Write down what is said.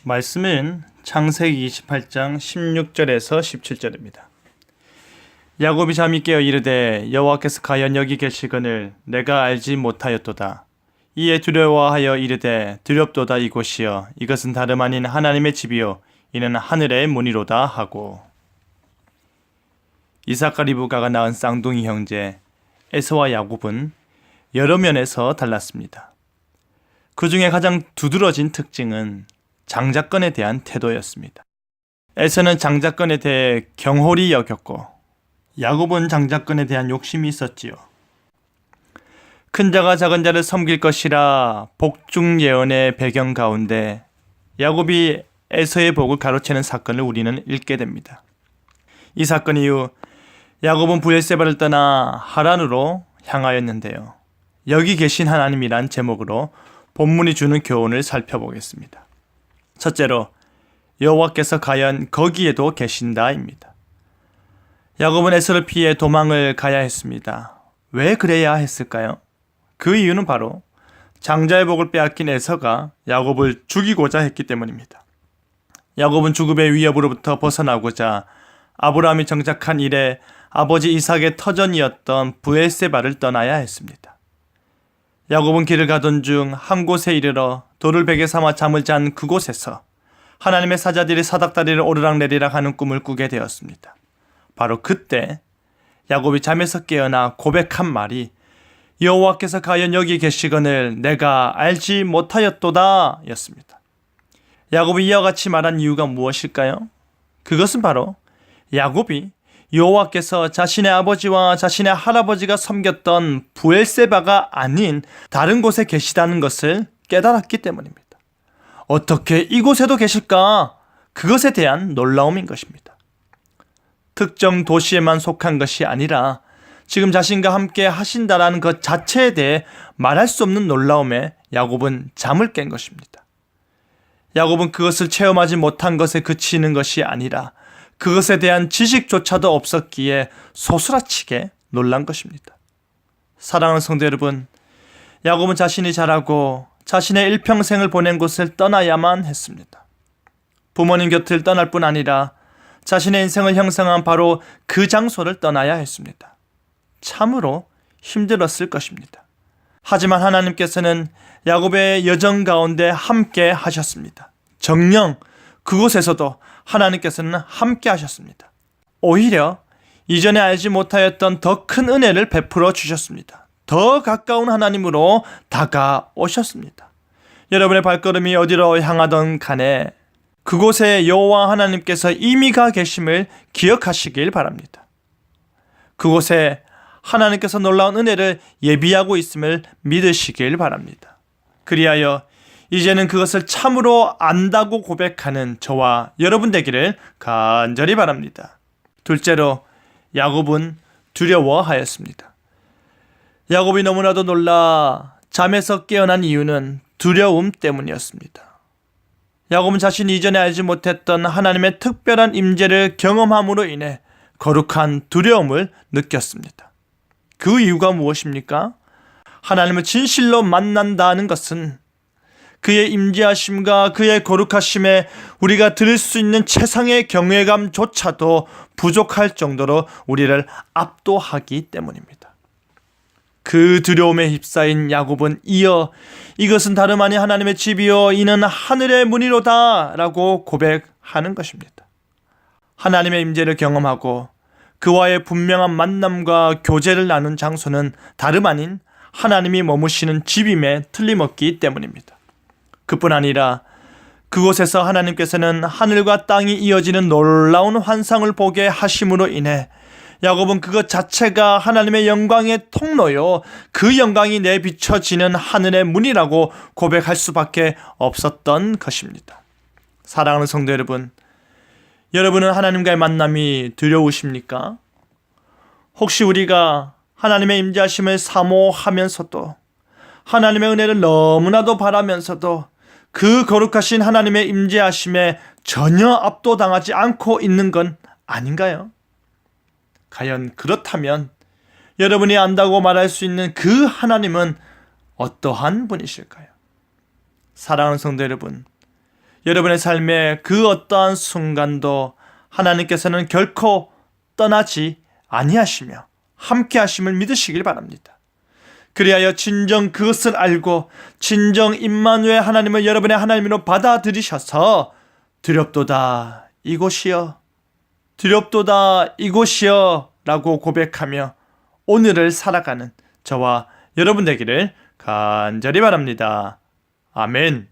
말씀은 창세기 28장 16절에서 17절입니다. 야곱이 잠이 깨어 이르되 여호와께서 과연 여기 계시거늘 내가 알지 못하였도다. 이에 두려워하여 이르되 두렵도다 이곳이여 이것은 다름 아닌 하나님의 집이요 이는 하늘의 문이로다 하고. 이삭과 리브가가 낳은 쌍둥이 형제 에서와 야곱은 여러 면에서 달랐습니다. 그 중에 가장 두드러진 특징은 장자권에 대한 태도였습니다. 에서는 장자권에 대해 경홀히 여겼고 야곱은 장자권에 대한 욕심이 있었지요. 큰 자가 작은 자를 섬길 것이라 복중 예언의 배경 가운데 야곱이 에서의 복을 가로채는 사건을 우리는 읽게 됩니다. 이 사건 이후 야곱은 브엘세바를 떠나 하란으로 향하였는데요. 여기 계신 하나님이란 제목으로 본문이 주는 교훈을 살펴보겠습니다. 첫째로 여호와께서 과연 거기에도 계신다입니다. 야곱은 에서를 피해 도망을 가야 했습니다. 왜 그래야 했을까요? 그 이유는 바로 장자의 복을 빼앗긴 에서가 야곱을 죽이고자 했기 때문입니다. 야곱은 죽음의 위협으로부터 벗어나고자 아브라함이 정착한 이래 아버지 이삭의 터전이었던 브엘세바를 떠나야 했습니다. 야곱은 길을 가던 중 한 곳에 이르러 돌을 베개 삼아 잠을 잔 그곳에서 하나님의 사자들이 사닥다리를 오르락내리락 하는 꿈을 꾸게 되었습니다. 바로 그때 야곱이 잠에서 깨어나 고백한 말이 여호와께서 과연 여기 계시거늘 내가 알지 못하였도다 였습니다. 야곱이 이와 같이 말한 이유가 무엇일까요? 그것은 바로 야곱이 여호와께서 자신의 아버지와 자신의 할아버지가 섬겼던 브엘세바가 아닌 다른 곳에 계시다는 것을 깨달았기 때문입니다. 어떻게 이곳에도 계실까? 그것에 대한 놀라움인 것입니다. 특정 도시에만 속한 것이 아니라 지금 자신과 함께 하신다라는 것 자체에 대해 말할 수 없는 놀라움에 야곱은 잠을 깬 것입니다. 야곱은 그것을 체험하지 못한 것에 그치는 것이 아니라 그것에 대한 지식조차도 없었기에 소스라치게 놀란 것입니다. 사랑하는 성도 여러분, 야곱은 자신이 자라고 자신의 일평생을 보낸 곳을 떠나야만 했습니다. 부모님 곁을 떠날 뿐 아니라 자신의 인생을 형성한 바로 그 장소를 떠나야 했습니다. 참으로 힘들었을 것입니다. 하지만 하나님께서는 야곱의 여정 가운데 함께 하셨습니다. 정녕 그곳에서도 하나님께서는 함께 하셨습니다. 오히려 이전에 알지 못하였던 더 큰 은혜를 베풀어 주셨습니다. 더 가까운 하나님으로 다가오셨습니다. 여러분의 발걸음이 어디로 향하던 간에 그곳에 여호와 하나님께서 이미 가 계심을 기억하시길 바랍니다. 그곳에 하나님께서 놀라운 은혜를 예비하고 있음을 믿으시길 바랍니다. 그리하여 이제는 그것을 참으로 안다고 고백하는 저와 여러분 되기를 간절히 바랍니다. 둘째로 야곱은 두려워하였습니다. 야곱이 너무나도 놀라 잠에서 깨어난 이유는 두려움 때문이었습니다. 야곱은 자신이 이전에 알지 못했던 하나님의 특별한 임재를 경험함으로 인해 거룩한 두려움을 느꼈습니다. 그 이유가 무엇입니까? 하나님을 진실로 만난다는 것은 그의 임재하심과 그의 거룩하심에 우리가 들을 수 있는 최상의 경외감조차도 부족할 정도로 우리를 압도하기 때문입니다. 그 두려움에 휩싸인 야곱은 이어 이것은 다름 아닌 하나님의 집이요 이는 하늘의 문이로다 라고 고백하는 것입니다. 하나님의 임재를 경험하고 그와의 분명한 만남과 교제를 나눈 장소는 다름 아닌 하나님이 머무시는 집임에 틀림없기 때문입니다. 그뿐 아니라 그곳에서 하나님께서는 하늘과 땅이 이어지는 놀라운 환상을 보게 하심으로 인해 야곱은 그것 자체가 하나님의 영광의 통로요 그 영광이 내비춰지는 하늘의 문이라고 고백할 수밖에 없었던 것입니다. 사랑하는 성도 여러분, 여러분은 하나님과의 만남이 두려우십니까? 혹시 우리가 하나님의 임재하심을 사모하면서도 하나님의 은혜를 너무나도 바라면서도 그 거룩하신 하나님의 임재하심에 전혀 압도당하지 않고 있는 건 아닌가요? 과연 그렇다면 여러분이 안다고 말할 수 있는 그 하나님은 어떠한 분이실까요? 사랑하는 성도 여러분, 여러분의 삶의 그 어떠한 순간도 하나님께서는 결코 떠나지 아니하시며 함께 하심을 믿으시길 바랍니다. 그리하여 진정 그것을 알고 진정 임마누엘 하나님을 여러분의 하나님으로 받아들이셔서 두렵도다 이곳이여, 두렵도다 이곳이여 라고 고백하며 오늘을 살아가는 저와 여러분 되기를 간절히 바랍니다. 아멘.